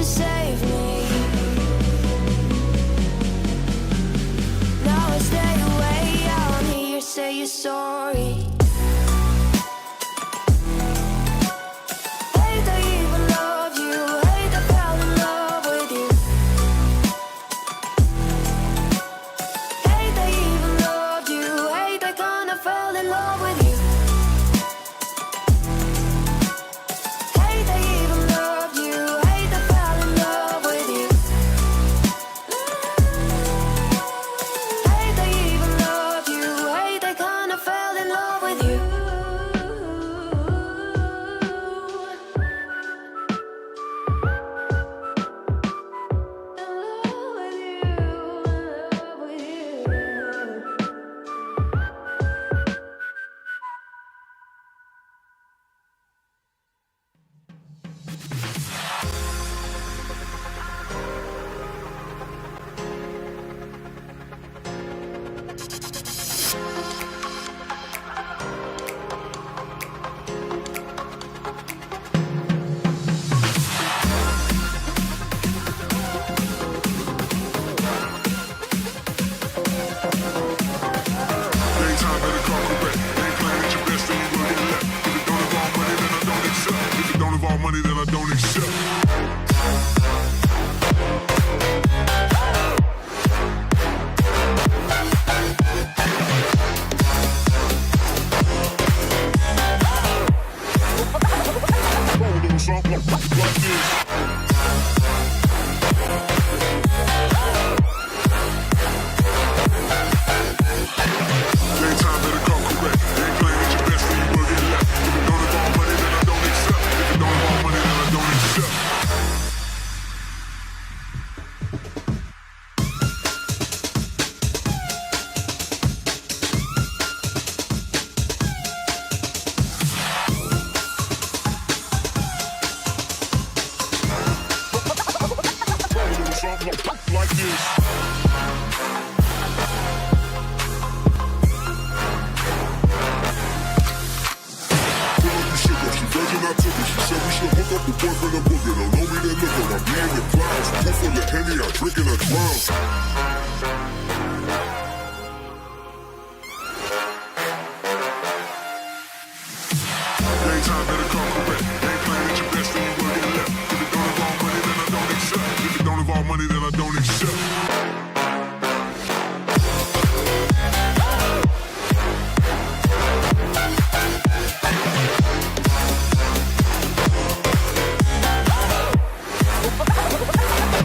save me. Now I stay away, I wanna hear you say you're sorry. Hate I even love you, hate I fell in love with you. Hate I even loved you, hate I kinda fell in love with you. Hate I even loved you, hate I fell in love with you. Hate I even loved you, hate I kinda fell in love with you. Daytime better come correct. Ain't playing at your best, then you will get left. If it don't involve money, then I don't accept. If it don't involve money, then I don't accept. Roll a little song like this. Daytime better come correct. Ain't playing at your best, then you will get left. If it don't involve money, then I don't accept. If it don't involve money, then I don't accept. Roll a little song like this. Pull up the sugar, she virgin, I took it. She said we should hook up the boyfriend and booger. Don't know me, that liquor, I'm being the clouds. Pool full of Henny, I drink and I drown. Daytime better come correct. Ain't playing at your best, then you will get left. If it don't involve money, then I don't accept. If it don't involve money, then I don't accept.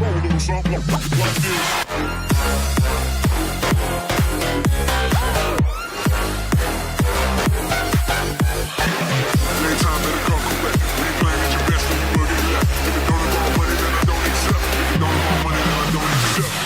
Roll a little song like this. Daytime better come correct. Ain't playing at your best, then you will get left. If it don't involve money, then I don't accept. If it don't involve money, then I don't accept.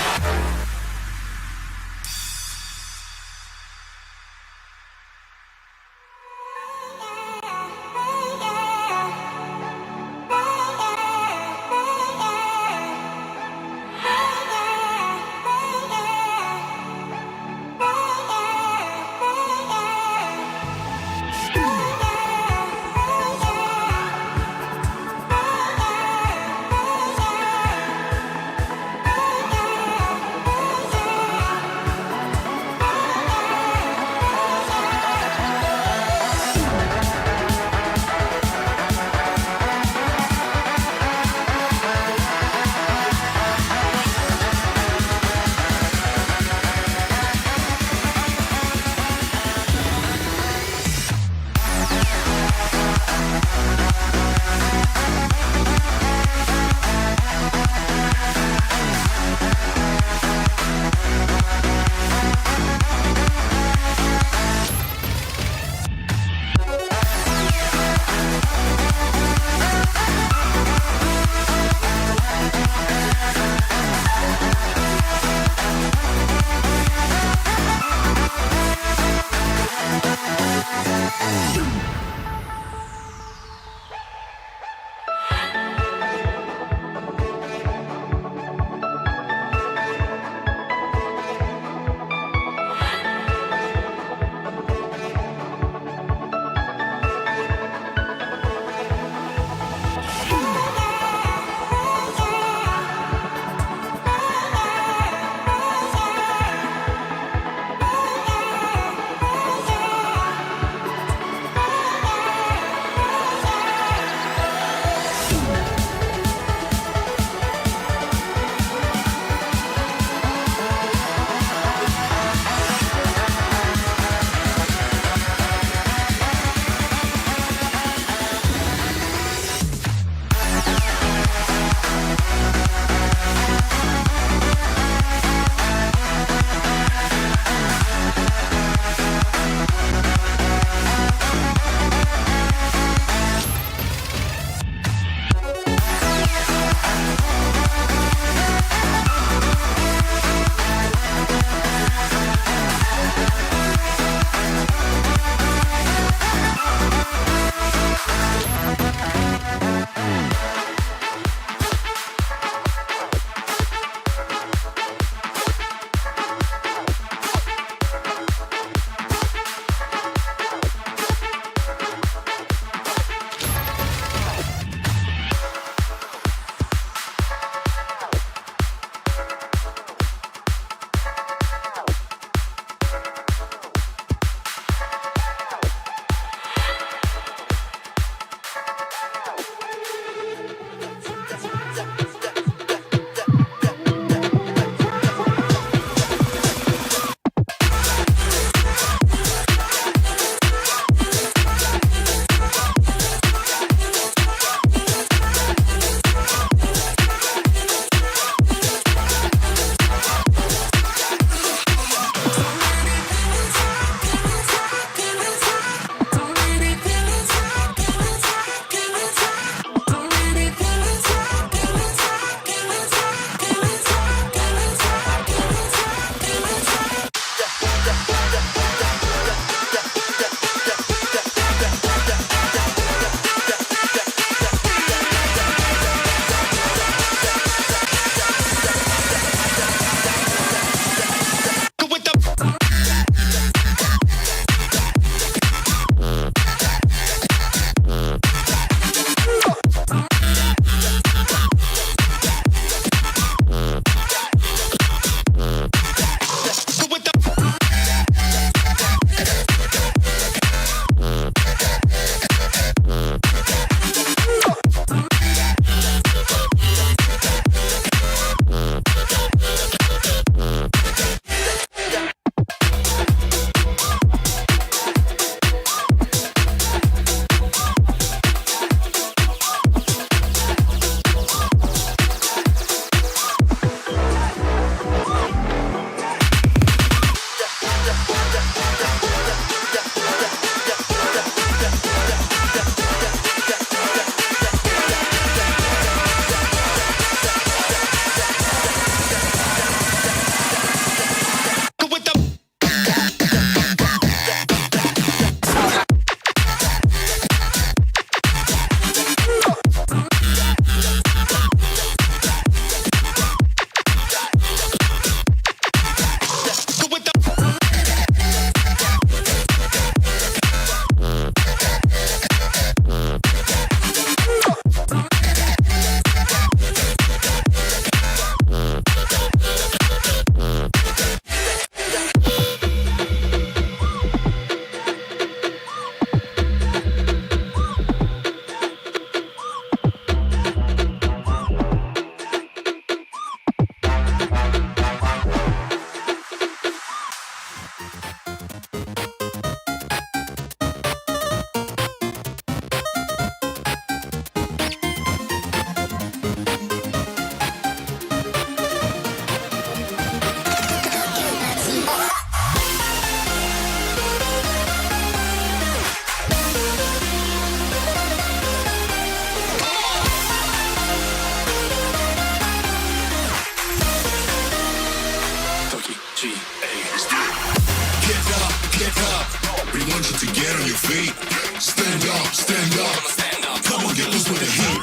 your feet. Stand up, stand up. Come on, get loose with the heat.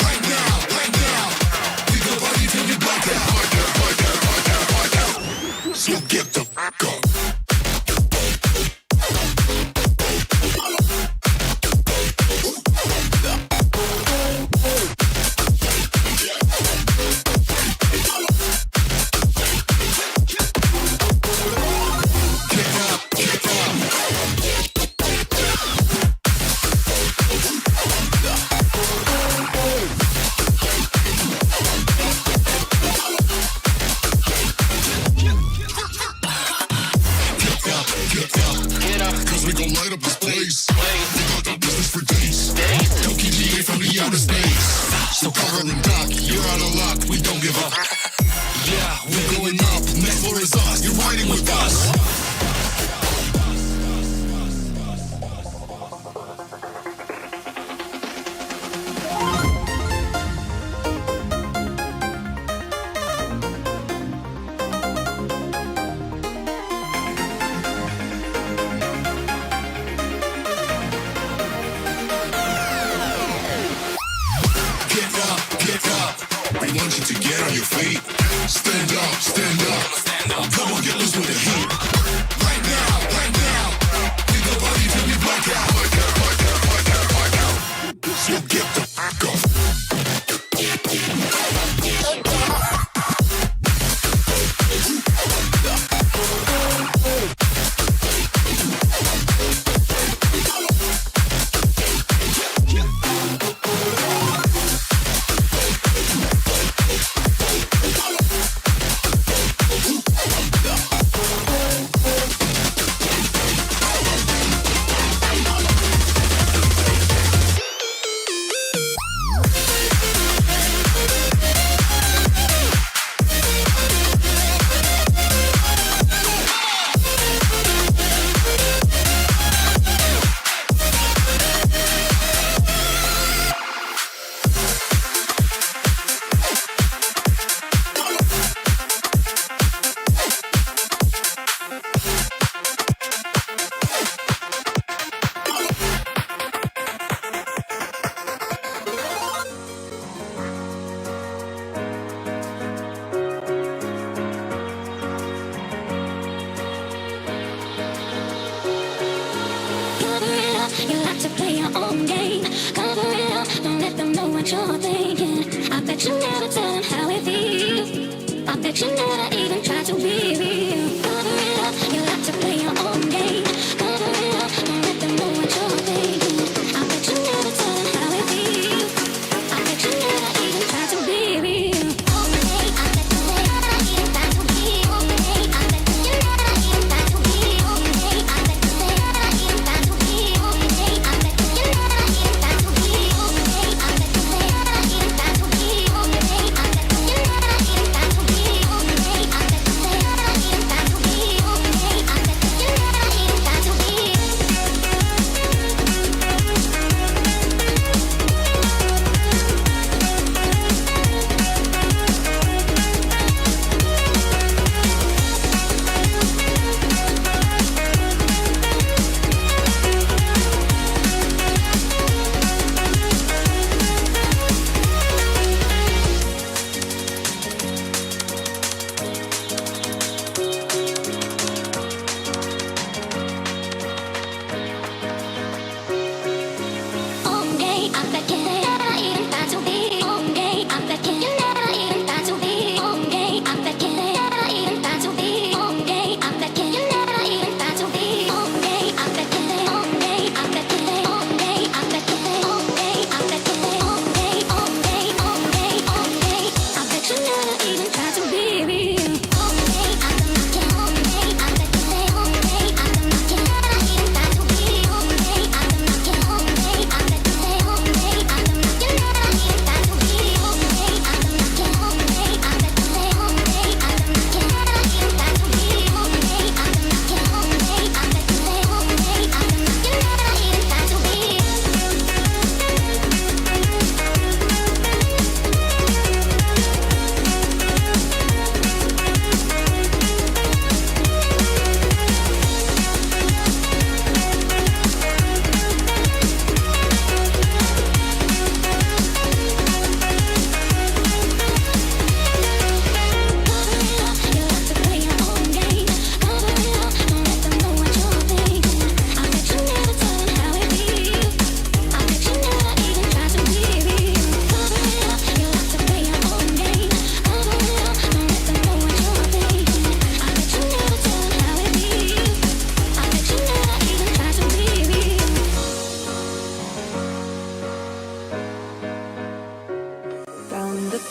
Right now, right now. We go party till we black out. So get the fuck up.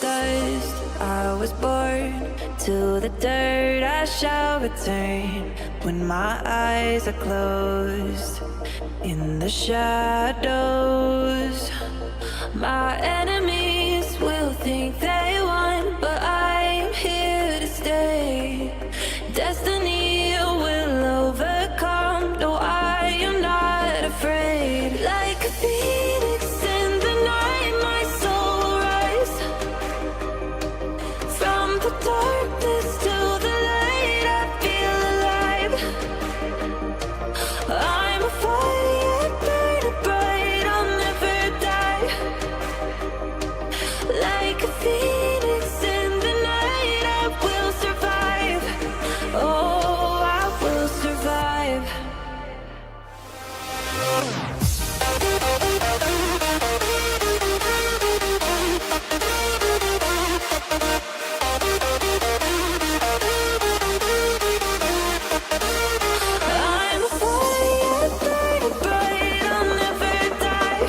dust, I was born. To the dirt I shall return when my eyes are closed. In the shadows, my enemies will think they won, but I'm here to stay. Destiny will overcome. No, I am not afraid. Like a phoenix in the night, my soul will rise. From the darkness to the light, I feel alive. I'm a fire burning bright, I'll never die. Like a phoenix in the night, I will survive. Oh, I will survive. I'm a fire burning bright, I'll never die.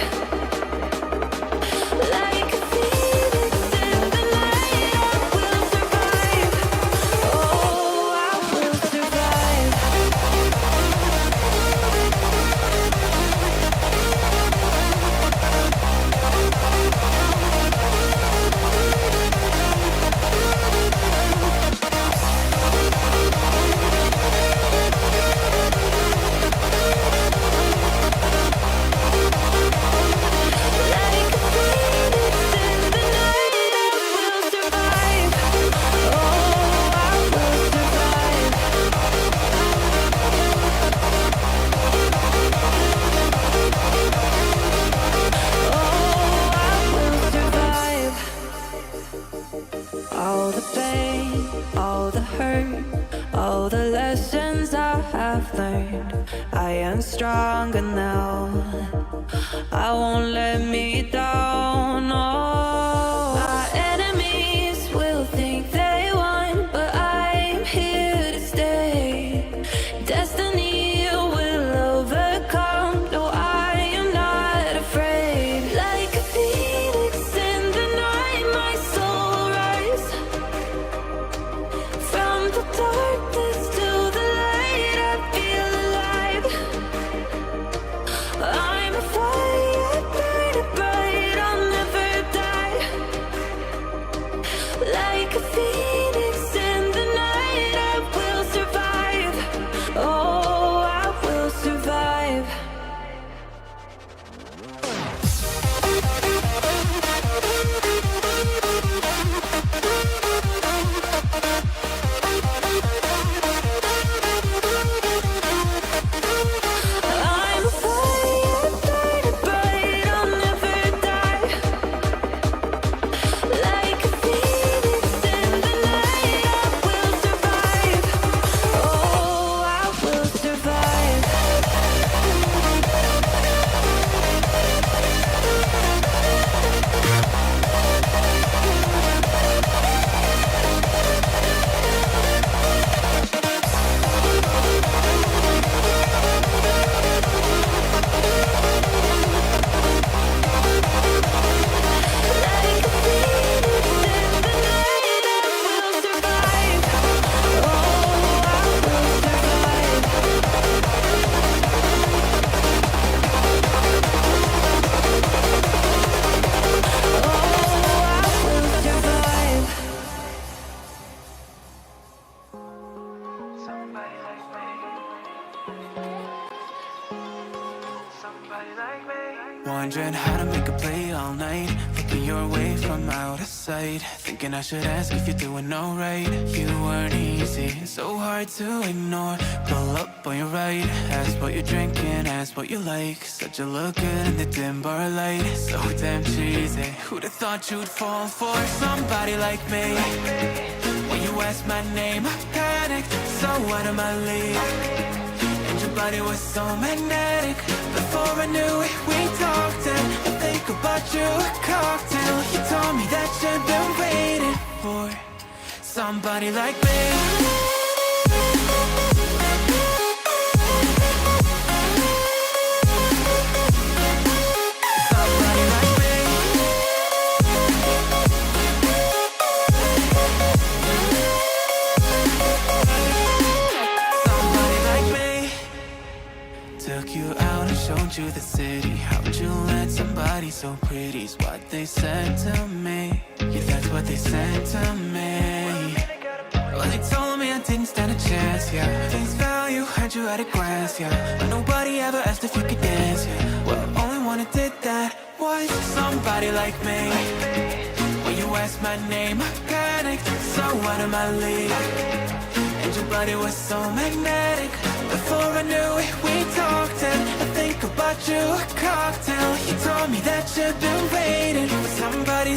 Like a phoenix in the night, I will survive. Oh, I will survive. Like a phoenix in the night, I will survive. Oh, I will survive. Oh, I will survive. All the pain, all the hurt, all the lessons I have learned, I am stronger now. I won't let me down. Oh, my enemies will think they won, but I'm here to stay. Destiny will overcome. No, I am not afraid. Like a phoenix in the night, my soul will rise. From the darkness to the light, I feel alive. I'm a fire burning bright, I'll never die. Like a phoenix in the night, I will survive. Oh, I will survive. I'm a fire burning bright, I'll never die. Like a phoenix in the night, I will survive. Oh, I will survive. Like a phoenix in the night, I will survive. Oh, I will survive. Oh, I will survive. Somebody like me. Somebody like me. Wondering how to make a play all night. Looking your way from out of sight. Thinking I should ask if you're doing alright. You weren't easy, so hard to ignore. Pull up on your right. Ask what you're drinking, ask what you like. Said you look good in the dim bar light. So damn cheesy. Who'd have thought you'd fall for somebody like me? When you asked my name, I panicked. So out of my league. And your body was so magnetic. Before I knew it, we talked and I think about you a cocktail. You told me that you've been waiting for somebody like me. Somebody like me. so pretty's what they said to me. Yeah, that's what they said to me. Well, they told me I didn't stand a chance, yeah. Face value, had you at a glance, yeah. But nobody ever asked if you could dance, yeah. Well, only one who did that was somebody like me. When you asked my name, I panicked, so out of my league. And your body was so magnetic. Before I knew it, we talked, and I think about you, a cocktail. You told me that you've been waiting for somebody.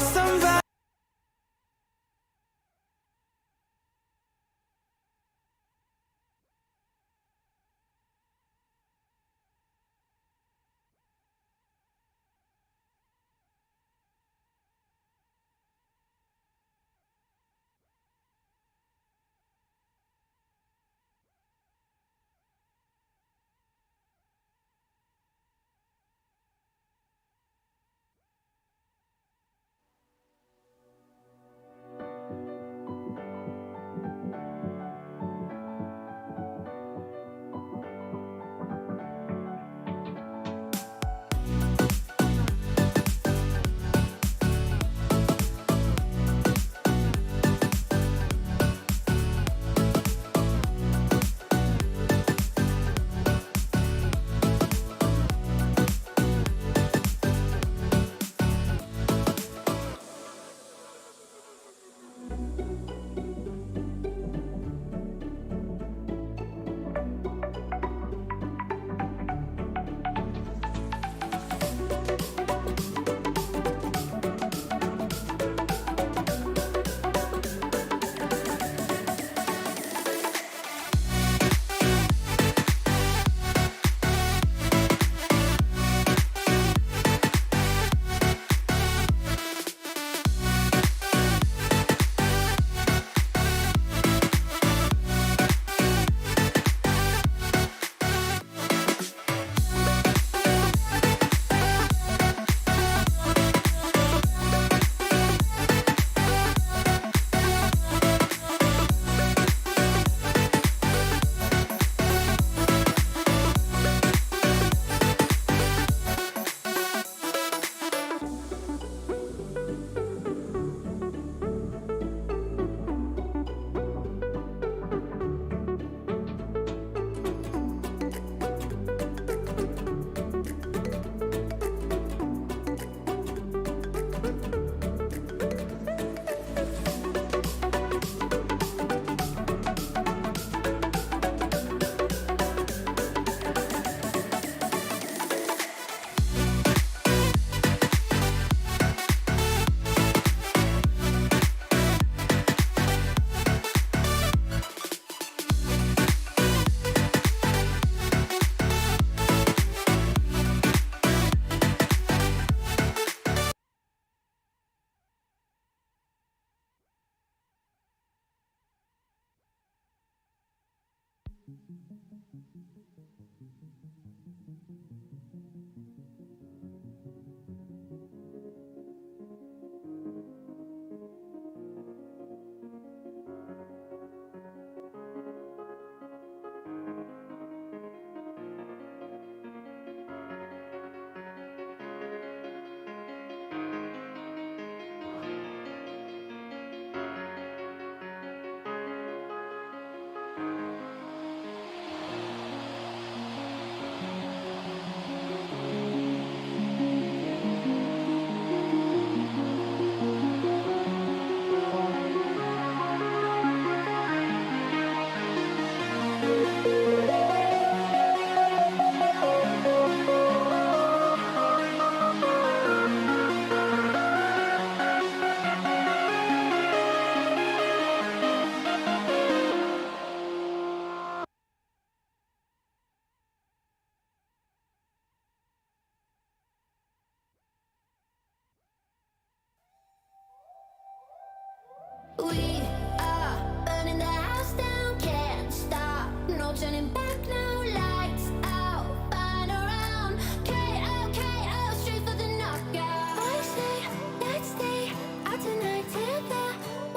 We are burning the house down, can't stop, no turning back, no lights out, flying around, KO, KO, straight for the knockout. I say, let's stay out tonight till the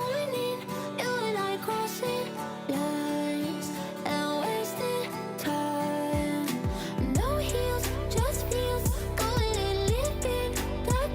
morning, you and I crossing lines and wasting time. No heels, just feels, going and living the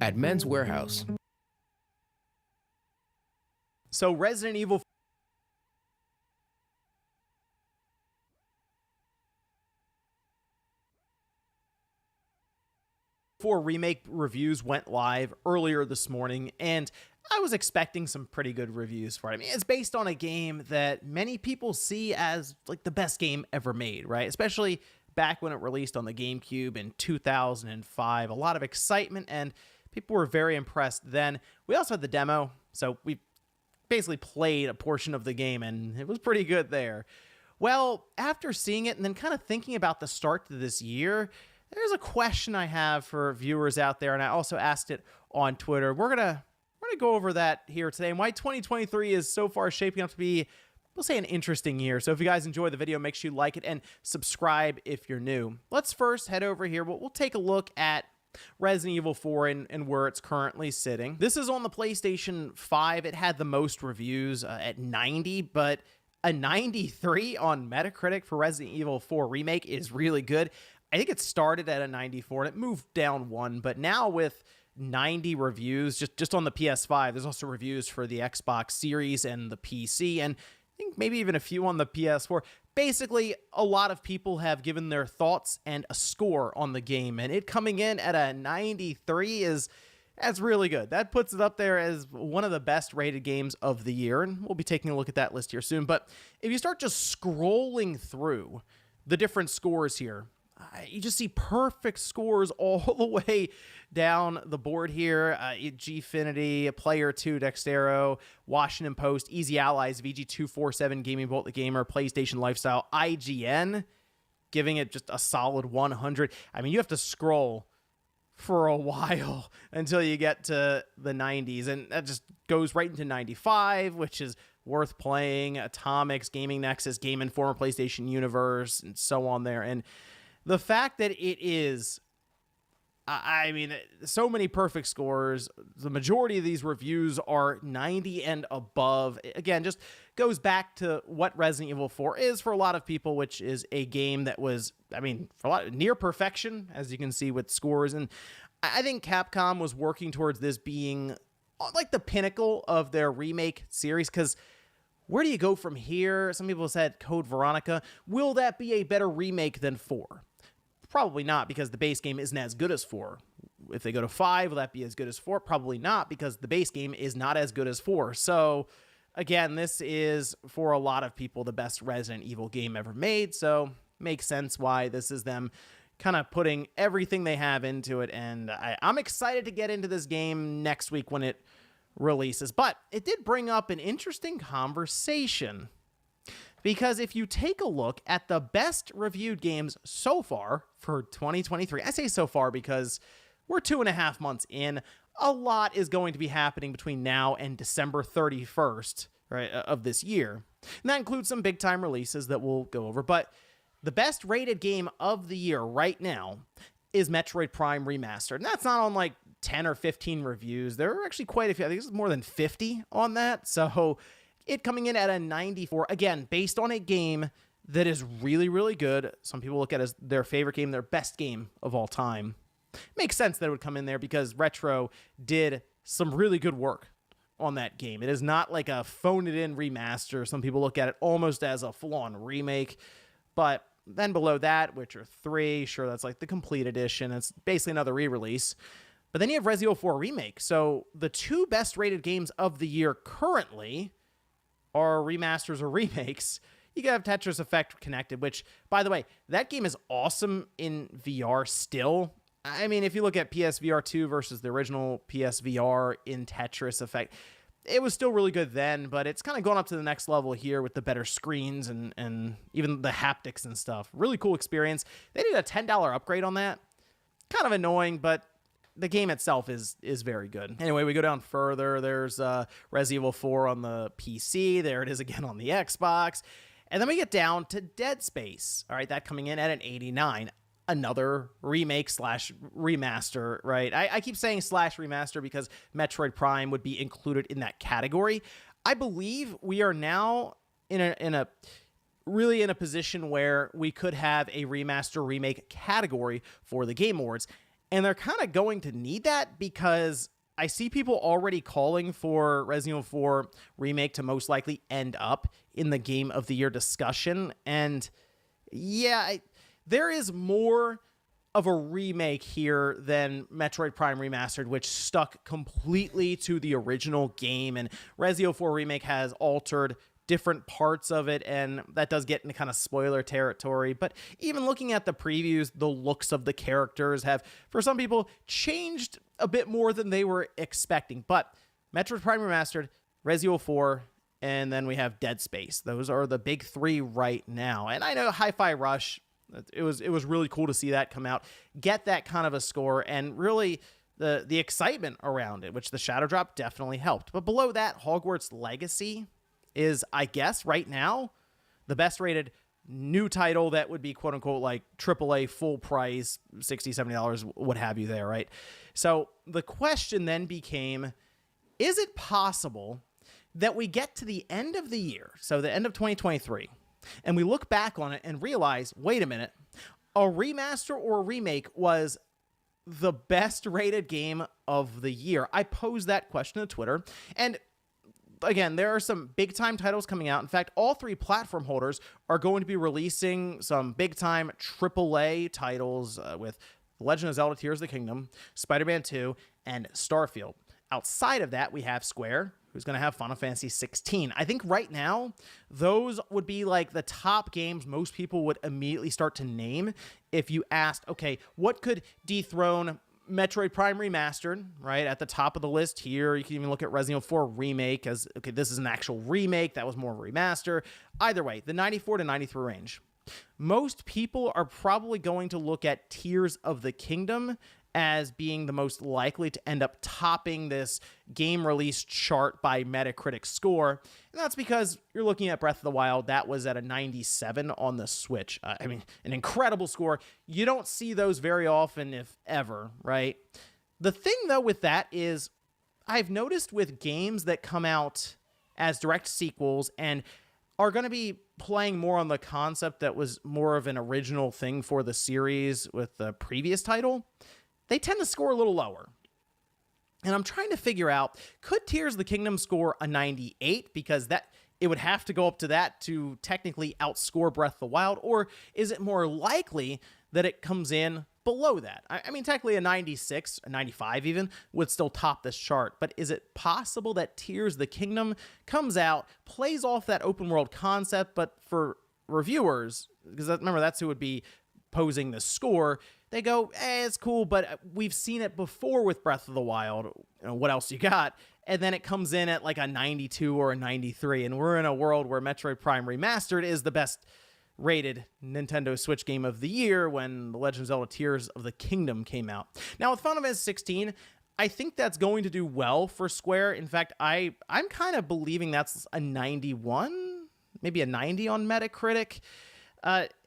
At Men's Warehouse. So Resident Evil 4 Remake reviews went live earlier this morning, and I was expecting some pretty good reviews for it. I mean, it's based on a game that many people see as like the best game ever made, right? Especially back when it released on the GameCube in 2005. A lot of excitement, and people were very impressed then. We also had the demo, so we basically played a portion of the game, and it was pretty good there. Well, after seeing it and then kind of thinking about the start to this year, there's a question I have for viewers out there, and I also asked it on Twitter. We're gonna go over that here today, and why 2023 is so far shaping up to be, we'll say, an interesting year. So if you guys enjoy the video, make sure you like it and subscribe if you're new. Let's first head over here. We'll take a look at Resident Evil 4 and where it's currently sitting. This is on the PlayStation 5. It had the most reviews at 90, but a 93 on Metacritic for Resident Evil 4 Remake is really good. I think it started at a 94 and it moved down one, but now with 90 reviews just on the PS5, there's also reviews for the Xbox Series and the PC, and I think maybe even a few on the PS4. Basically, a lot of people have given their thoughts and a score on the game, and it coming in at a 93 that's really good. That puts it up there as one of the best rated games of the year, and we'll be taking a look at that list here soon. But if you start just scrolling through the different scores here, you just see perfect scores all the way down the board here. Gfinity, Player 2, Dexero, Washington Post, Easy Allies, VG247, Gaming Bolt the Gamer, PlayStation Lifestyle, IGN, giving it just a solid 100. I mean, you have to scroll for a while until you get to the 90s, and that just goes right into 95, which is worth playing. Atomics, Gaming Nexus, Game Informer, PlayStation Universe, and so on there. And the fact that it is, I mean, so many perfect scores, the majority of these reviews are 90 and above. Again, just goes back to what Resident Evil 4 is for a lot of people, which is a game that was, I mean, for a lot, near perfection, as you can see with scores. And I think Capcom was working towards this being like the pinnacle of their remake series, because where do you go from here? Some people said Code Veronica. Will that be a better remake than 4? Probably not, because the base game isn't as good as 4. If they go to 5, will that be as good as 4? Probably not, because the base game is not as good as 4. So, again, this is, for a lot of people, the best Resident Evil game ever made. So, makes sense why this is them kind of putting everything they have into it. And I'm excited to get into this game next week when it releases. But it did bring up an interesting conversation, because if you take a look at the best reviewed games so far for 2023, I say so far because we're 2.5 months in. A lot is going to be happening between now and December 31st, right, of this year. And that includes some big time releases that we'll go over. But the best rated game of the year right now is Metroid Prime Remastered. And that's not on like 10 or 15 reviews. There are actually quite a few. I think there's more than 50 on that. So it coming in at a 94, again, based on a game that is really, really good. Some people look at it as their favorite game, their best game of all time. Makes sense that it would come in there because Retro did some really good work on that game. It is not like a phone-it-in remaster. Some people look at it almost as a full-on remake. But then below that, Witcher 3, sure, that's like the complete edition. It's basically another re-release. But then you have Resident Evil 4 Remake. So the two best-rated games of the year currently are remasters or remakes. You can have Tetris Effect Connected, which, by the way, that game is awesome in VR still. I mean, if you look at PSVR 2 versus the original PSVR in Tetris Effect, it was still really good then, but it's kind of gone up to the next level here with the better screens and even the haptics and stuff. Really cool experience. They did a $10 upgrade on that. Kind of annoying, but the game itself is very good. Anyway, we go down further. There's Resident Evil 4 on the PC. There it is again on the Xbox. And then we get down to Dead Space. All right, that coming in at an 89. Another remake slash remaster, right? I keep saying slash remaster because Metroid Prime would be included in that category. I believe we are now in a position where we could have a remaster remake category for the Game Awards. And they're kind of going to need that because I see people already calling for Resident Evil 4 Remake to most likely end up in the Game of the Year discussion. And yeah, there is more of a remake here than Metroid Prime Remastered, which stuck completely to the original game. And Resident Evil 4 Remake has altered different parts of it, and that does get into kind of spoiler territory. But even looking at the previews, the looks of the characters have, for some people, changed a bit more than they were expecting. But Metroid Prime Remastered, Resident Evil 4, and then we have Dead Space. Those are the big three right now. And I know Hi-Fi Rush, it was really cool to see that come out, get that kind of a score, and really the excitement around it, which the Shadow Drop definitely helped. But below that, Hogwarts Legacy is, I guess, right now, the best rated new title that would be quote unquote like AAA full price, $60, $70, what have you there, right? So the question then became, is it possible that we get to the end of the year, so the end of 2023, and we look back on it and realize, wait a minute, a remaster or a remake was the best rated game of the year? I posed that question on Twitter, and again, there are some big-time titles coming out. In fact, all three platform holders are going to be releasing some big-time AAA titles with The Legend of Zelda Tears of the Kingdom, Spider-Man 2, and Starfield. Outside of that, we have Square, who's going to have Final Fantasy 16. I think right now, those would be like the top games most people would immediately start to name if you asked, okay, what could dethrone Metroid Prime Remastered, right, at the top of the list here. You can even look at Resident Evil 4 Remake as, okay, this is an actual remake. That was more of a remaster. Either way, the 94 to 93 range. Most people are probably going to look at Tears of the Kingdom as being the most likely to end up topping this game release chart by Metacritic score. And that's because you're looking at Breath of the Wild. That was at a 97 on the Switch. I mean, an incredible score. You don't see those very often, if ever, right? The thing, though, with that is I've noticed with games that come out as direct sequels and are going to be playing more on the concept that was more of an original thing for the series with the previous title, they tend to score a little lower. And I'm trying to figure out, could Tears of the Kingdom score a 98? Because that it would have to go up to that to technically outscore Breath of the Wild, or is it more likely that it comes in below that? I mean, technically a 96, a 95 even, would still top this chart, but is it possible that Tears of the Kingdom comes out, plays off that open world concept, but for reviewers, because remember, that's who would be posing the score, they go, it's cool, but we've seen it before with Breath of the Wild. You know, what else you got? And then it comes in at like a 92 or a 93, and we're in a world where Metroid Prime Remastered is the best rated Nintendo Switch game of the year when The Legend of Zelda Tears of the Kingdom came out. Now, with Final Fantasy 16, I think that's going to do well for Square. In fact, I'm kind of believing that's a 91, maybe a 90 on Metacritic.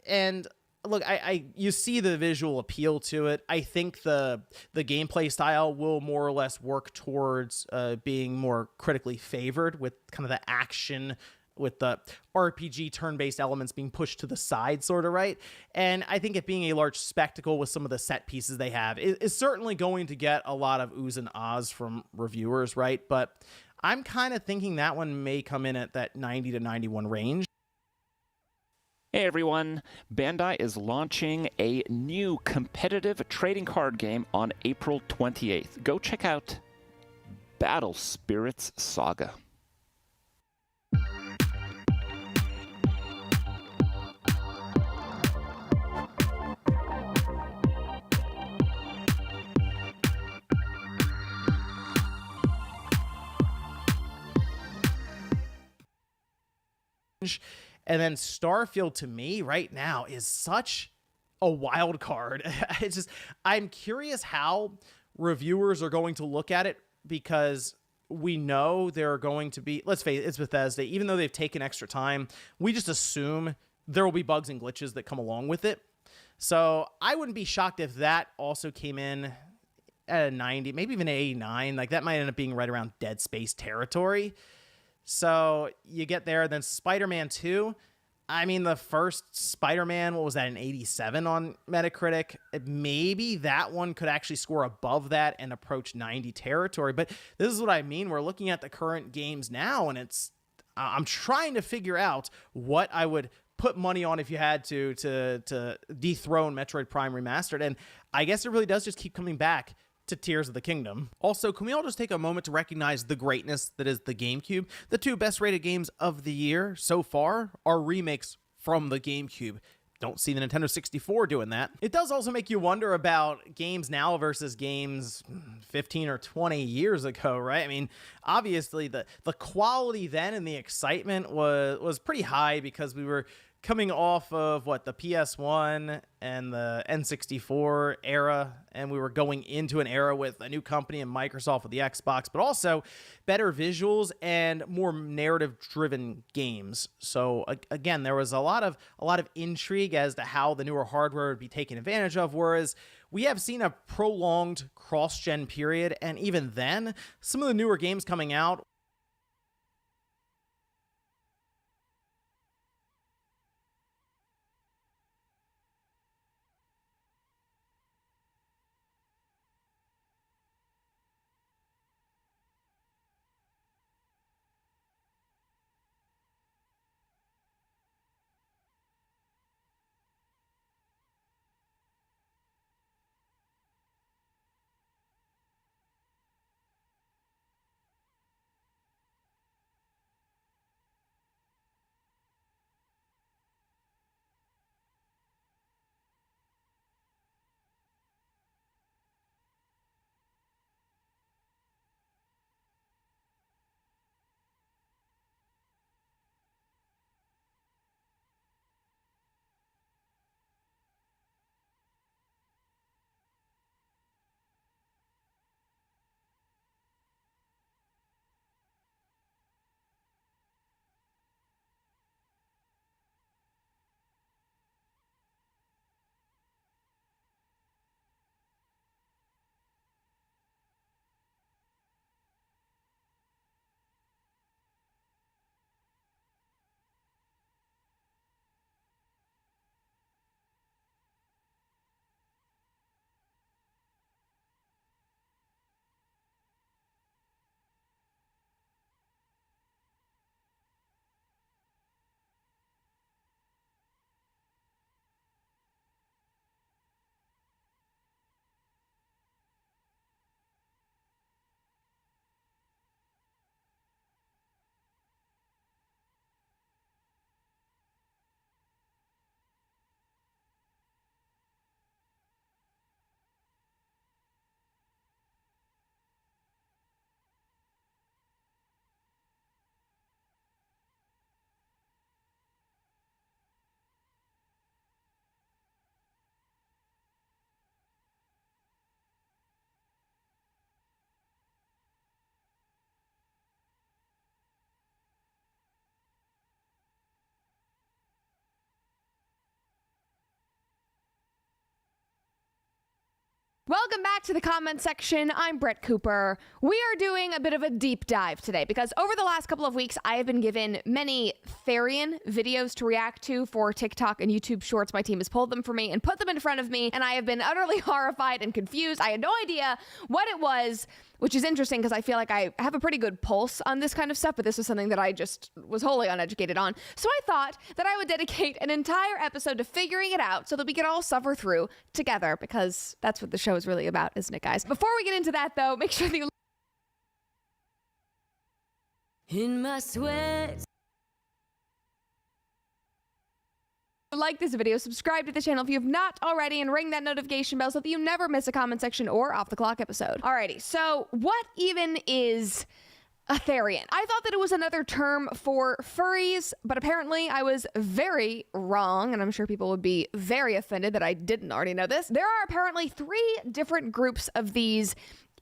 And look, you see the visual appeal to it. I think the gameplay style will more or less work towards being more critically favored, with kind of the action, with the RPG turn-based elements being pushed to the side, sort of, right? And I think it being a large spectacle with some of the set pieces they have is certainly going to get a lot of oohs and ahs from reviewers, right? But I'm kind of thinking that one may come in at that 90 to 91 range. Hey everyone, Bandai is launching a new competitive trading card game on April 28th. Go check out Battle Spirits Saga. And then Starfield, to me right now, is such a wild card. It's just, I'm curious how reviewers are going to look at it, because we know there are going to be, let's face it, it's Bethesda. Even though they've taken extra time, we just assume there will be bugs and glitches that come along with it. So I wouldn't be shocked if that also came in at a 90, maybe even an 89. Like, that might end up being right around Dead Space territory. So you get there. Then Spider-Man 2, I mean, the first Spider-Man, what was that, an 87 on Metacritic? Maybe that one could actually score above that and approach 90 territory. But this is what I mean. We're looking at the current games now, and I'm trying to figure out what I would put money on if you had to dethrone Metroid Prime Remastered. And I guess it really does just keep coming back to Tears of the Kingdom. Also, can we all just take a moment to recognize the greatness that is the GameCube? The 2 best rated games of the year so far are remakes from the GameCube. Don't see the Nintendo 64 doing that. It does also make you wonder about games now versus games 15 or 20 years ago, right? I mean, obviously the quality then and the excitement was pretty high because we were coming off of the PS1 and the N64 era, and we were going into an era with a new company in Microsoft with the Xbox, but also better visuals and more narrative-driven games. So again, there was a lot of intrigue as to how the newer hardware would be taken advantage of, whereas we have seen a prolonged cross-gen period, and even then, some of the newer games coming out Welcome back to the comment section. I'm Brett Cooper. We are doing a bit of a deep dive today because over the last couple of weeks, I have been given many Therian videos to react to for TikTok and YouTube Shorts. My team has pulled them for me and put them in front of me, and I have been utterly horrified and confused. I had no idea what it was, which is interesting because I feel like I have a pretty good pulse on this kind of stuff, but this was something that I just was wholly uneducated on. So I thought that I would dedicate an entire episode to figuring it out so that we could all suffer through together, because that's what the show is really about, isn't it, guys? Before we get into that, though, make sure that you In my sweat. like this video, subscribe to the channel if you have not already, and ring that notification bell so that you never miss a comment section or off the clock episode. Alrighty, so what even is a Therian? I thought that it was another term for furries, but apparently I was very wrong, and I'm sure people would be very offended that I didn't already know this. There are apparently 3 different groups of these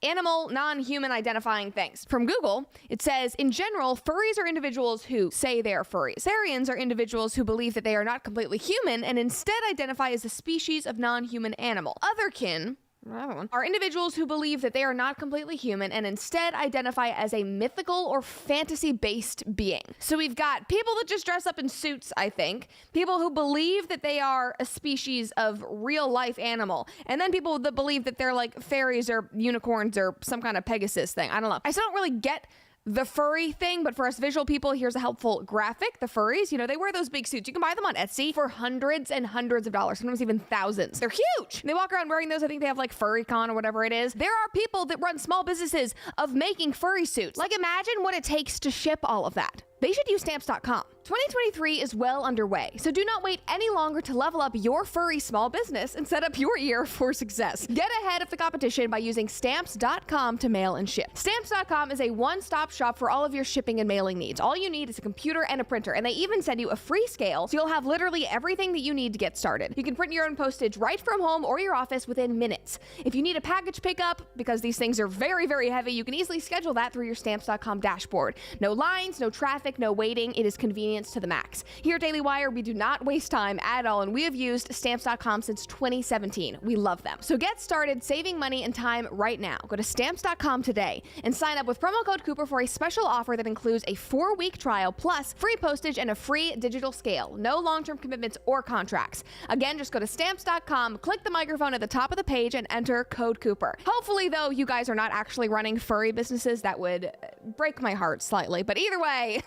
animal, non-human identifying things. From Google, it says, in general, furries are individuals who say they are furries. Therians are individuals who believe that they are not completely human and instead identify as a species of non-human animal. Otherkin Another one, are individuals who believe that they are not completely human and instead identify as a mythical or fantasy-based being. So we've got people that just dress up in suits, I think, people who believe that they are a species of real-life animal, and then people that believe that they're like fairies or unicorns or some kind of Pegasus thing. I don't know. I still don't really get the furry thing, but for us visual people, here's a helpful graphic. The furries, you know, they wear those big suits. You can buy them on Etsy for hundreds and hundreds of dollars, sometimes even thousands. They're huge. They walk around wearing those. I think they have like FurryCon or whatever it is. There are people that run small businesses of making furry suits. Like, imagine what it takes to ship all of that. They should use Stamps.com. 2023 is well underway, so do not wait any longer to level up your furry small business and set up your year for success. Get ahead of the competition by using Stamps.com to mail and ship. Stamps.com is a one-stop shop for all of your shipping and mailing needs. All you need is a computer and a printer, and they even send you a free scale, so you'll have literally everything that you need to get started. You can print your own postage right from home or your office within minutes. If you need a package pickup, because these things are very, very heavy, you can easily schedule that through your Stamps.com dashboard. No lines, no traffic, no waiting. It is convenient to the max. Here at Daily Wire, we do not waste time at all, and we have used Stamps.com since 2017. We love them. So get started saving money and time right now. Go to Stamps.com today and sign up with promo code Cooper for a special offer that includes a 4-week trial plus free postage and a free digital scale. No long-term commitments or contracts. Again, just go to Stamps.com, click the microphone at the top of the page, and enter code Cooper. Hopefully, though, you guys are not actually running furry businesses. That would break my heart slightly, but either way,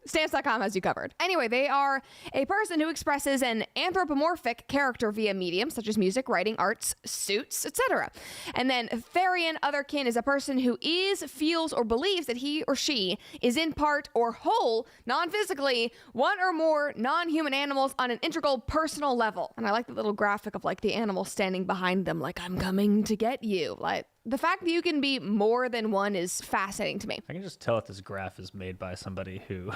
Stamps.com has you covered. Anyway, they are a person who expresses an anthropomorphic character via mediums such as music, writing, arts, suits, etc. And then Therian Otherkin is a person who is, feels, or believes that he or she is in part or whole, non-physically, one or more non-human animals on an integral personal level. And I like the little graphic of like the animal standing behind them like, I'm coming to get you. Like, the fact that you can be more than one is fascinating to me. I can just tell that this graph is made by somebody who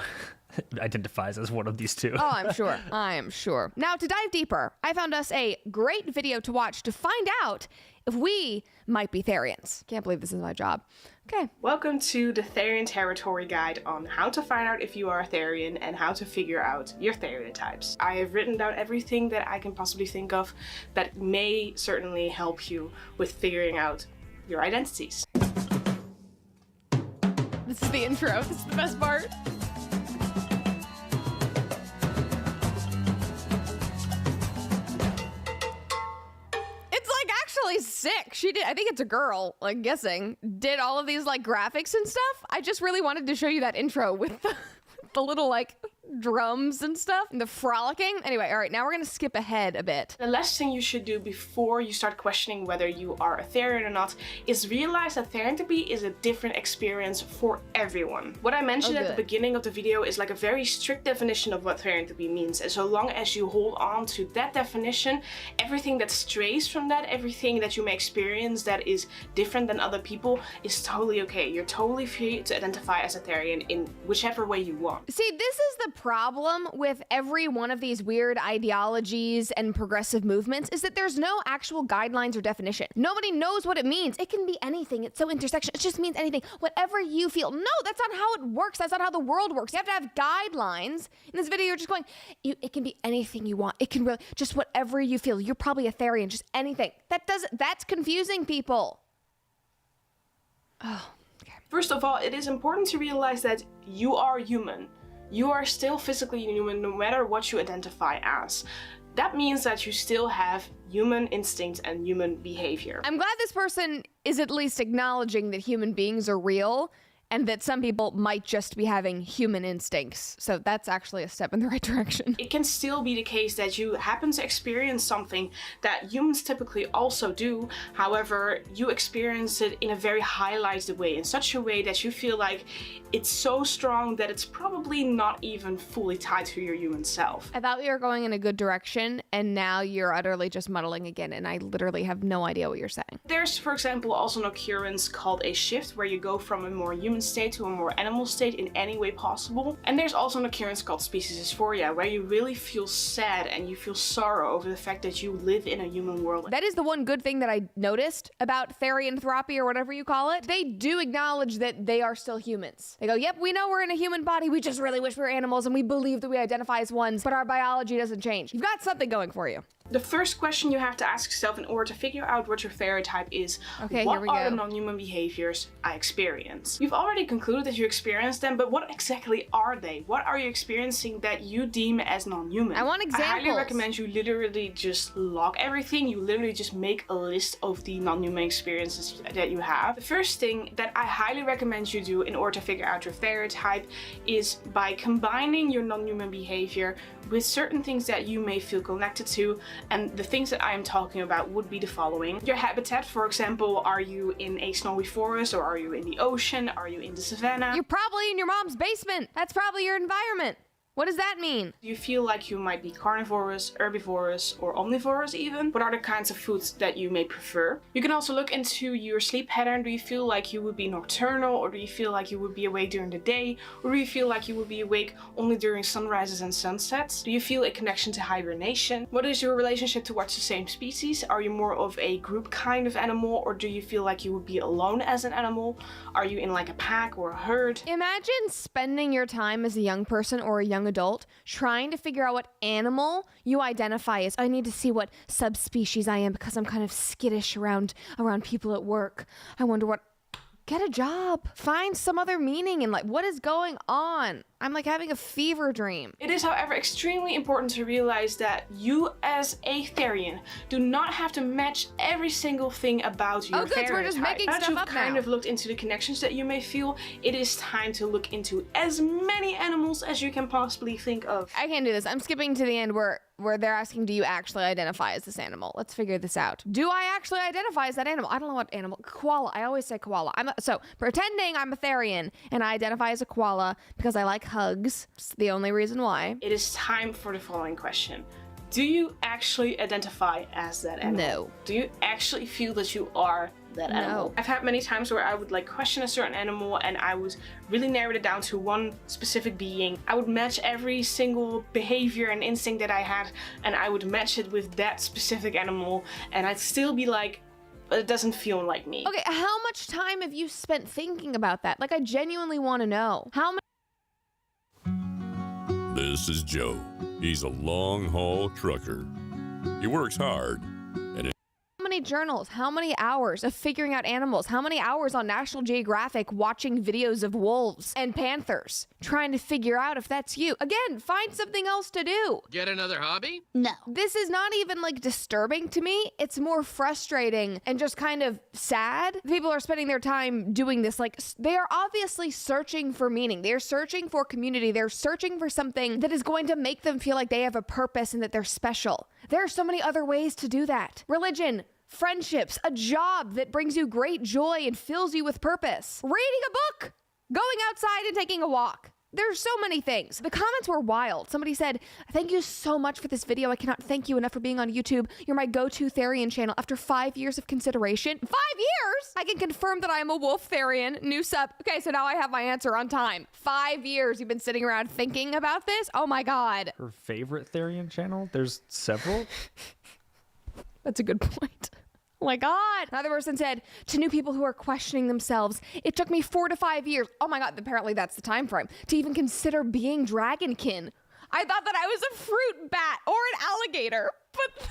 identifies as one of these two. Oh, I'm sure. I am sure. Now, to dive deeper, I found us a great video to watch to find out if we might be Therians. Can't believe this is my job. Okay. Welcome to the Therian Territory Guide on how to find out if you are a Therian and how to figure out your Therian types. I have written down everything that I can possibly think of that may certainly help you with figuring out your identities. This is the intro. This is the best part. It's like actually sick. She did, I think it's a girl, like guessing, did all of these like graphics and stuff. I just really wanted to show you that intro with the little like drums and stuff and the frolicking. Anyway, all right, now we're gonna skip ahead a bit. The last thing you should do before you start questioning whether you are a Therian or not is realize that Therianthropy is a different experience for everyone. What I mentioned at the beginning of the video is like a very strict definition of what Therianthropy means, and so long as you hold on to that definition, everything that strays from that, everything that you may experience that is different than other people is totally okay. You're totally free to identify as a Therian in whichever way you want. See, this is the problem with every one of these weird ideologies and progressive movements is that there's no actual guidelines or definition. Nobody knows what it means. It can be anything. It's so intersectional. It just means anything. Whatever you feel. No, that's not how it works. That's not how the world works. You have to have guidelines. In this video, you're just going, it can be anything you want. It can really, just whatever you feel. You're probably a Therian, just anything. That's confusing people. Oh, okay. First of all, it is important to realize that you are human. You are still physically human no matter what you identify as. That means that you still have human instincts and human behavior. I'm glad this person is at least acknowledging that human beings are real and that some people might just be having human instincts. So that's actually a step in the right direction. It can still be the case that you happen to experience something that humans typically also do. However, you experience it in a very highlighted way, in such a way that you feel like it's so strong that it's probably not even fully tied to your human self. I thought we were going in a good direction, and now you're utterly just muddling again, and I literally have no idea what you're saying. There's, for example, also an occurrence called a shift, where you go from a more human state to a more animal state in any way possible. And there's also an occurrence called species dysphoria, where you really feel sad and you feel sorrow over the fact that you live in a human world. That is the one good thing that I noticed about Therianthropy or whatever you call it. They do acknowledge that they are still humans. They go, yep, we know we're in a human body, we just really wish we were animals, and we believe that we identify as ones, but our biology doesn't change. You've got something going for you. The first question you have to ask yourself in order to figure out what your stereotype is, Okay, what here we are go. the non-human behaviors I experience? You've already concluded that you experience them, but what exactly are they? What are you experiencing that you deem as non-human? I want I highly examples. recommend you literally just log everything. You literally just make a list of the non-human experiences that you have. The first thing that I highly recommend you do in order to figure out your stereotype is by combining your non-human behavior with certain things that you may feel connected to. And the things that I am talking about would be the following. Your habitat, for example, are you in a snowy forest, or are you in the ocean? Are you in the savannah? You're probably in your mom's basement. That's probably your environment. What does that mean? Do you feel like you might be carnivorous, herbivorous, or omnivorous even? What are the kinds of foods that you may prefer? You can also look into your sleep pattern. Do you feel like you would be nocturnal, or do you feel like you would be awake during the day? Or do you feel like you would be awake only during sunrises and sunsets? Do you feel a connection to hibernation? What is your relationship towards the same species? Are you more of a group kind of animal, or do you feel like you would be alone as an animal? Are you in like a pack or a herd? Imagine spending your time as a young person or a young adult trying to figure out what animal you identify as. I need to see what subspecies I am because I'm kind of skittish around people at work. I wonder what... Get a job. Find some other meaning in, like, what is going on? I'm like having a fever dream. It is, however, extremely important to realize that you as a Therian do not have to match every single thing about your Oh, good, so we're just stereotype. making Now that stuff you've up kind now. of looked into the connections that you may feel, it is time to look into as many animals as you can possibly think of. I can't do this. I'm skipping to the end where they're asking, do you actually identify as this animal? Let's figure this out. Do I actually identify as that animal? I don't know what animal. Koala. I always say koala. So pretending I'm a Therian and I identify as a koala because I like hugs. It's the only reason why. It is time for the following question. Do you actually identify as that animal? No. Do you actually feel that you are that animal? I've had many times where I would like question a certain animal and I would really narrow it down to one specific being. I would match every single behavior and instinct that I had, and I would match it with that specific animal, and I'd still be like, but it doesn't feel like me. Okay, how much time have you spent thinking about that? Like, I genuinely want to know. How much? This is Joe. He's a long-haul trucker. He works hard. How many journals, how many hours of figuring out animals, how many hours on National Geographic watching videos of wolves and panthers, trying to figure out if that's you. Again, find something else to do. Get another hobby? No. This is not even like disturbing to me. It's more frustrating and just kind of sad. People are spending their time doing this. Like, they are obviously searching for meaning. They're searching for community. They're searching for something that is going to make them feel like they have a purpose and that they're special. There are so many other ways to do that. Religion, friendships, a job that brings you great joy and fills you with purpose. Reading a book, going outside and taking a walk. There's so many things. The comments were wild. Somebody said, thank you so much for this video. I cannot thank you enough for being on YouTube. You're my go-to Therian channel after 5 years of consideration. 5 years? I can confirm that I am a wolf Therian. New sub. Okay, so now I have my answer on time. 5 years you've been sitting around thinking about this? Oh my God. Her favorite Therian channel? There's several. That's a good point. Oh my God. Another person said, to new people who are questioning themselves, it took me 4 to 5 years. Oh my God, apparently that's the time frame to even consider being dragonkin. I thought that I was a fruit bat or an alligator, but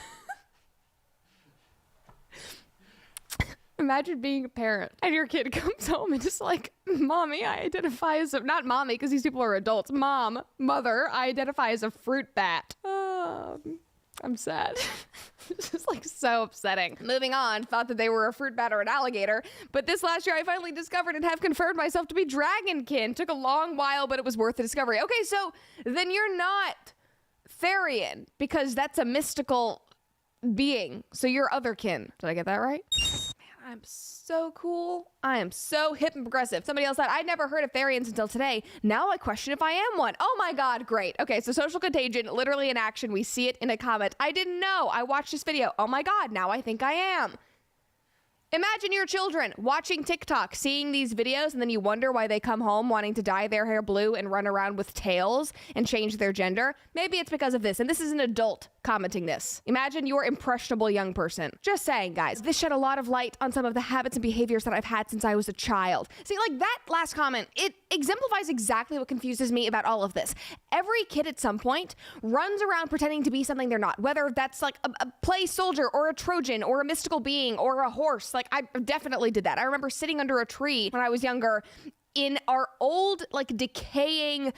imagine being a parent and your kid comes home and just like, mommy, I identify as not mommy, because these people are adults. Mom, mother, I identify as a fruit bat. I'm sad. It's just like so upsetting. Moving on, thought that they were a fruit bat or an alligator, but this last year I finally discovered and have confirmed myself to be dragonkin. Took a long while, but it was worth the discovery. Okay, so then you're not Therian because that's a mystical being. So you're otherkin. Did I get that right? Man, I'm so cool. I am so hip and progressive. Somebody else said, I'd never heard of Therians until today. Now I question if I am one. Oh my God, great. Okay, so social contagion, literally in action. We see it in a comment. I didn't know. I watched this video. Oh my God, now I think I am. Imagine your children watching TikTok, seeing these videos, and then you wonder why they come home wanting to dye their hair blue and run around with tails and change their gender. Maybe it's because of this, and this is an adult commenting this. Imagine your impressionable young person. Just saying, guys. This shed a lot of light on some of the habits and behaviors that I've had since I was a child. See, like that last comment, it exemplifies exactly what confuses me about all of this. Every kid at some point runs around pretending to be something they're not, whether that's like a play soldier or a Trojan or a mystical being or a horse. Like, I definitely did that. I remember sitting under a tree when I was younger in our old, like, decaying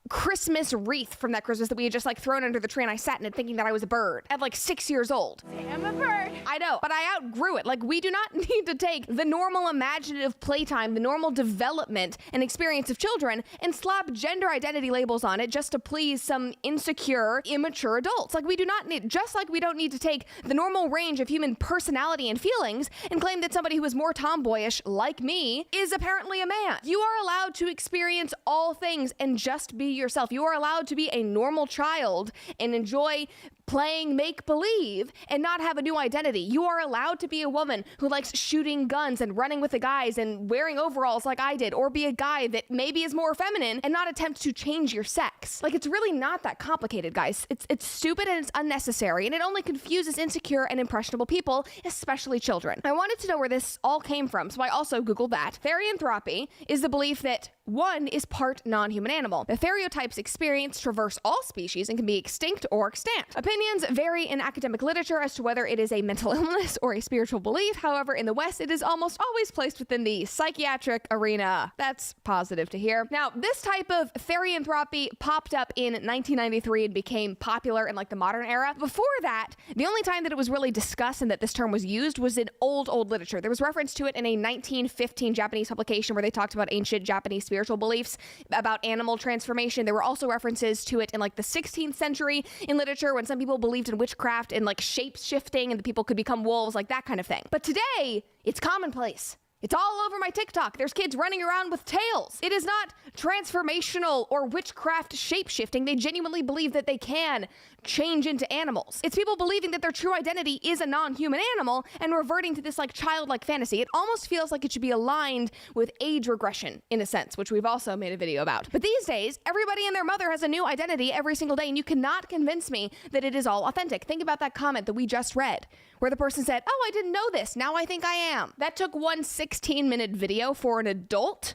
Christmas wreath from that Christmas that we had just like thrown under the tree, and I sat in it thinking that I was a bird at like 6 years old. I'm a bird. I know, but I outgrew it. Like, we do not need to take the normal imaginative playtime, the normal development and experience of children and slap gender identity labels on it just to please some insecure, immature adults. Like, we do not need, just like we don't need to take the normal range of human personality and feelings and claim that somebody who is more tomboyish, like me, is apparently a man. You are allowed to experience all things and just be yourself. You are allowed to be a normal child and enjoy playing make-believe and not have a new identity. You are allowed to be a woman who likes shooting guns and running with the guys and wearing overalls like I did, or be a guy that maybe is more feminine and not attempt to change your sex. Like, it's really not that complicated, guys. It's stupid and it's unnecessary, and it only confuses insecure and impressionable people, especially children. I wanted to know where this all came from, so I also Googled that. Therianthropy is the belief that one is part non-human animal. The theriotypes experienced traverse all species and can be extinct or extant. Opinions vary in academic literature as to whether it is a mental illness or a spiritual belief. However, in the West, it is almost always placed within the psychiatric arena. That's positive to hear. Now, this type of therianthropy popped up in 1993 and became popular in like the modern era. Before that, the only time that it was really discussed and that this term was used was in old literature. There was reference to it in a 1915 Japanese publication where they talked about ancient Japanese spiritual beliefs about animal transformation. There were also references to it in like the 16th century in literature when some people believed in witchcraft and like shape shifting and the people could become wolves, like that kind of thing. But today, it's commonplace. It's all over my TikTok. There's kids running around with tails. It is not transformational or witchcraft shape-shifting. They genuinely believe that they can change into animals. It's people believing that their true identity is a non-human animal and reverting to this like childlike fantasy. It almost feels like it should be aligned with age regression in a sense, which we've also made a video about. But these days, everybody and their mother has a new identity every single day, and you cannot convince me that it is all authentic. Think about that comment that we just read, where the person said, "Oh, I didn't know this. Now I think I am." That took one 16-minute video for an adult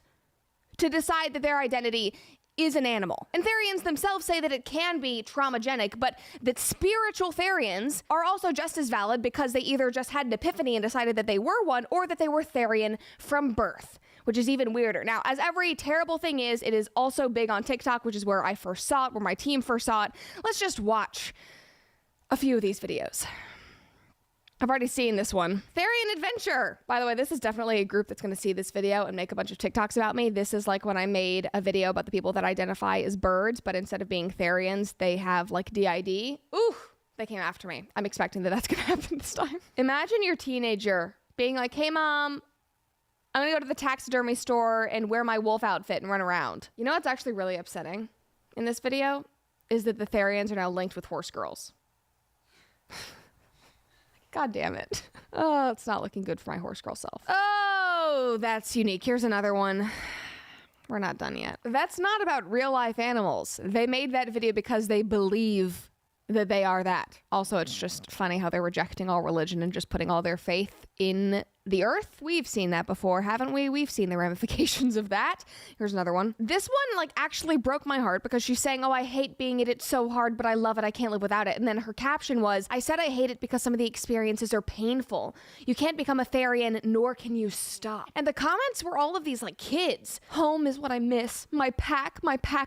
to decide that their identity is an animal. And Therians themselves say that it can be traumagenic, but that spiritual Therians are also just as valid because they either just had an epiphany and decided that they were one, or that they were Therian from birth, which is even weirder. Now, as every terrible thing is, it is also big on TikTok, which is where I first saw it, where my team first saw it. Let's just watch a few of these videos. I've already seen this one. Therian Adventure. By the way, this is definitely a group that's going to see this video and make a bunch of TikToks about me. This is like when I made a video about the people that identify as birds, but instead of being Therians, they have like DID. Ooh, they came after me. I'm expecting that that's going to happen this time. Imagine your teenager being like, "Hey, Mom, I'm going to go to the taxidermy store and wear my wolf outfit and run around." You know what's actually really upsetting in this video is that the Therians are now linked with horse girls. God damn it. Oh, it's not looking good for my horse girl self. Oh, that's unique. Here's another one. We're not done yet. That's not about real life animals. They made that video because they believe that they are that. Also, it's just funny how they're rejecting all religion and just putting all their faith in the earth. We've seen that before, haven't we? We've seen the ramifications of that. Here's another one. This one like actually broke my heart because she's saying, "Oh, I hate being it. It's so hard, but I love it. I can't live without it." And then her caption was, "I said I hate it because some of the experiences are painful. You can't become a Therian, nor can you stop." And the comments were all of these like kids. "Home is what I miss. My pack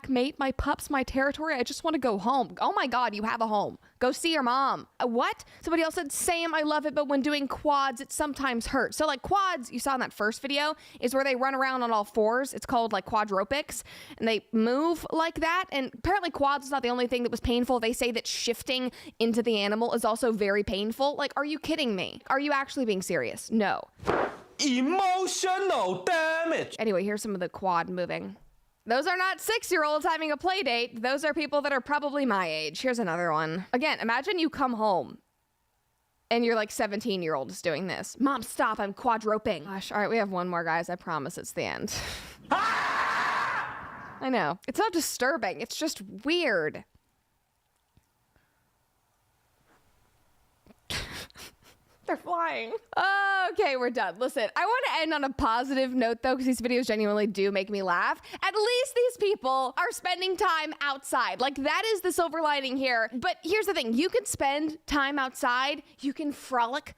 mate, my pups, my territory. I just want to go home." Oh my God, you have a home. Go see your mom. What? Somebody else said, "Same, I love it, but when doing quads, it sometimes hurts." So like quads, you saw in that first video, is where they run around on all fours. It's called like quadropics, and they move like that. And apparently quads is not the only thing that was painful. They say that shifting into the animal is also very painful. Like, are you kidding me? Are you actually being serious? No. Emotional damage. Anyway, here's some of the quad moving. Those are not 6-year-olds having a play date. Those are people that are probably my age. Here's another one. Again, imagine you come home and your like 17-year-old is doing this. Mom, stop, I'm quadroping. Gosh, all right, we have one more, guys. I promise it's the end. I know. It's not disturbing. It's just weird. They're flying. Okay, we're done. Listen, I want to end on a positive note, though, because these videos genuinely do make me laugh. At least these people are spending time outside. Like, that is the silver lining here. But here's the thing. You can spend time outside. You can frolic.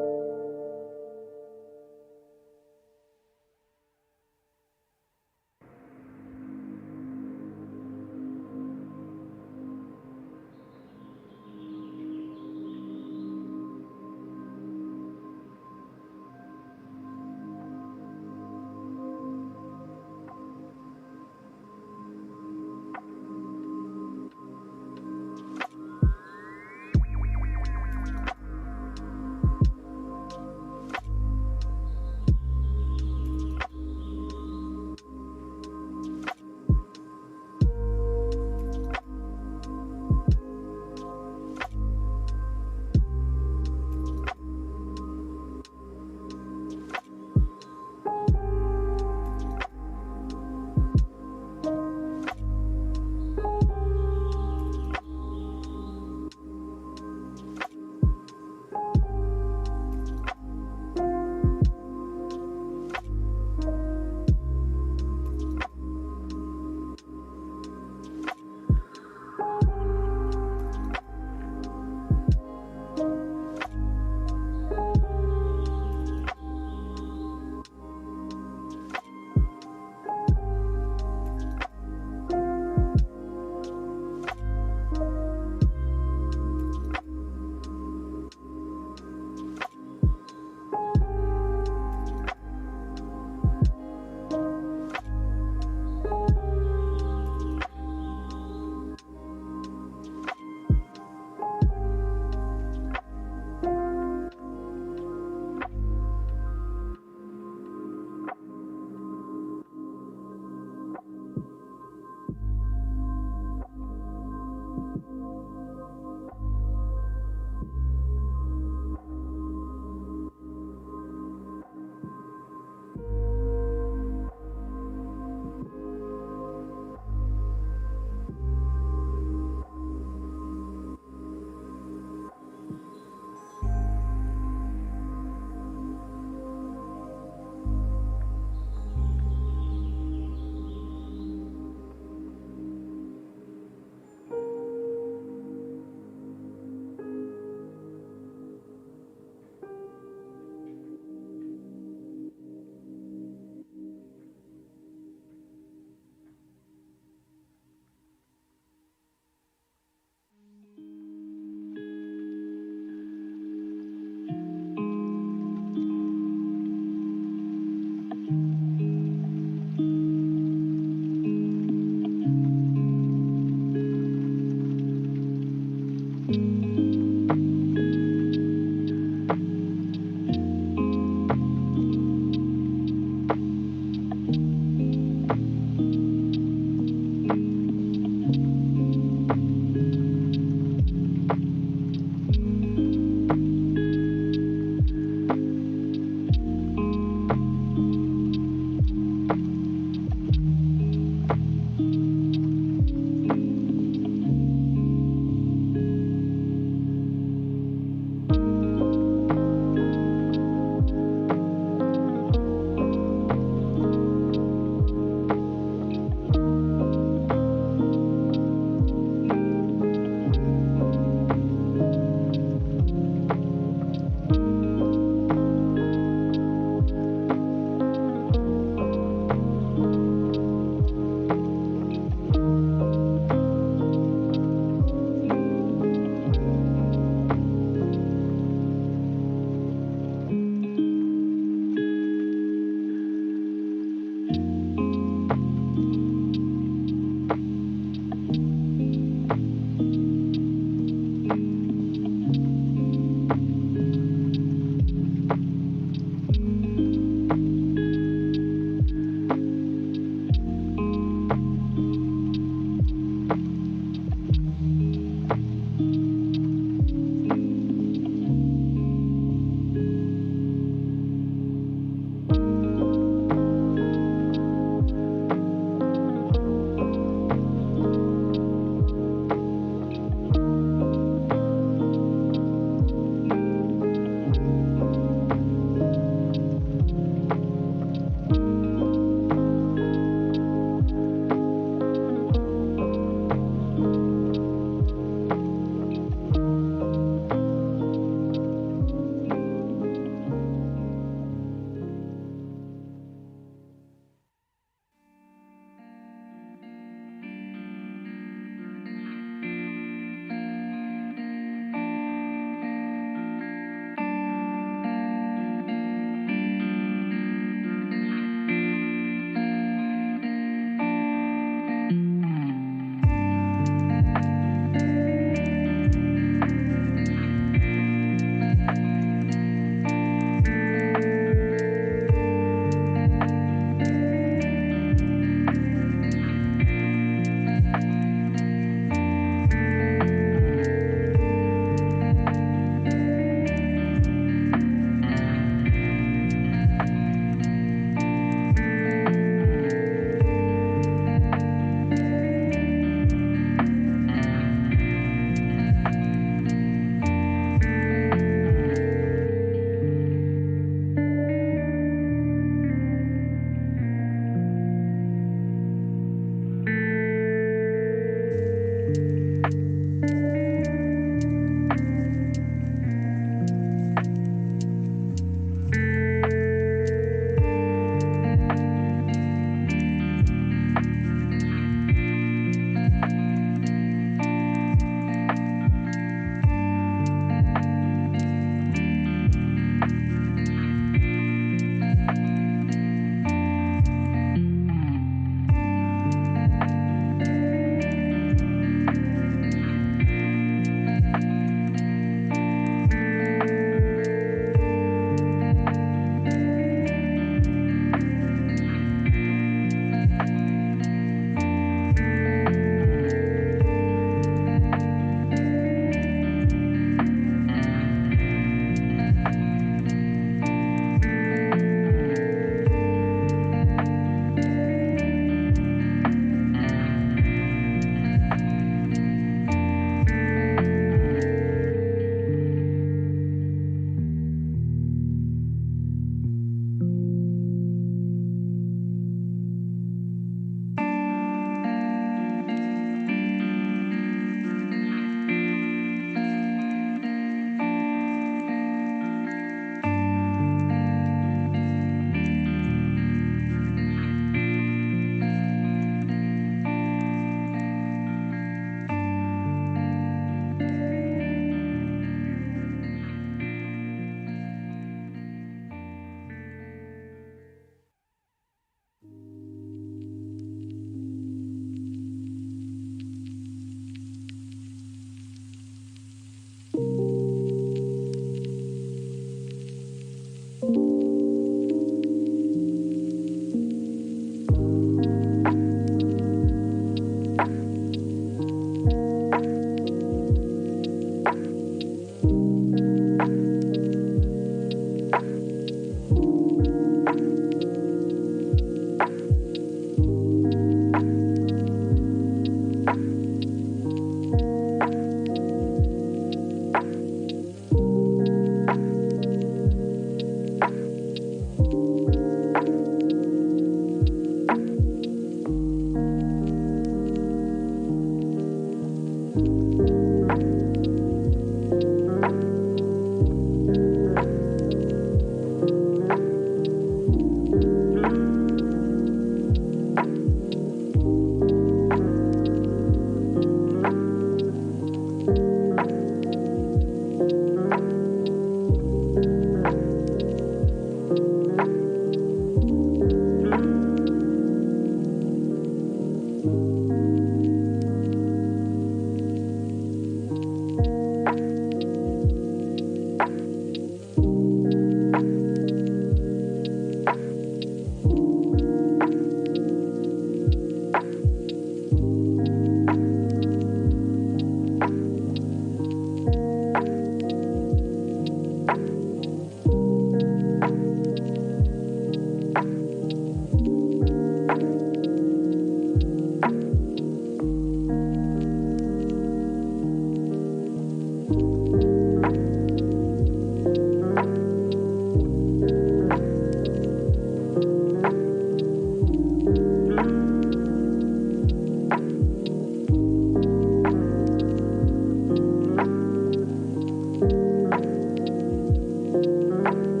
Bye.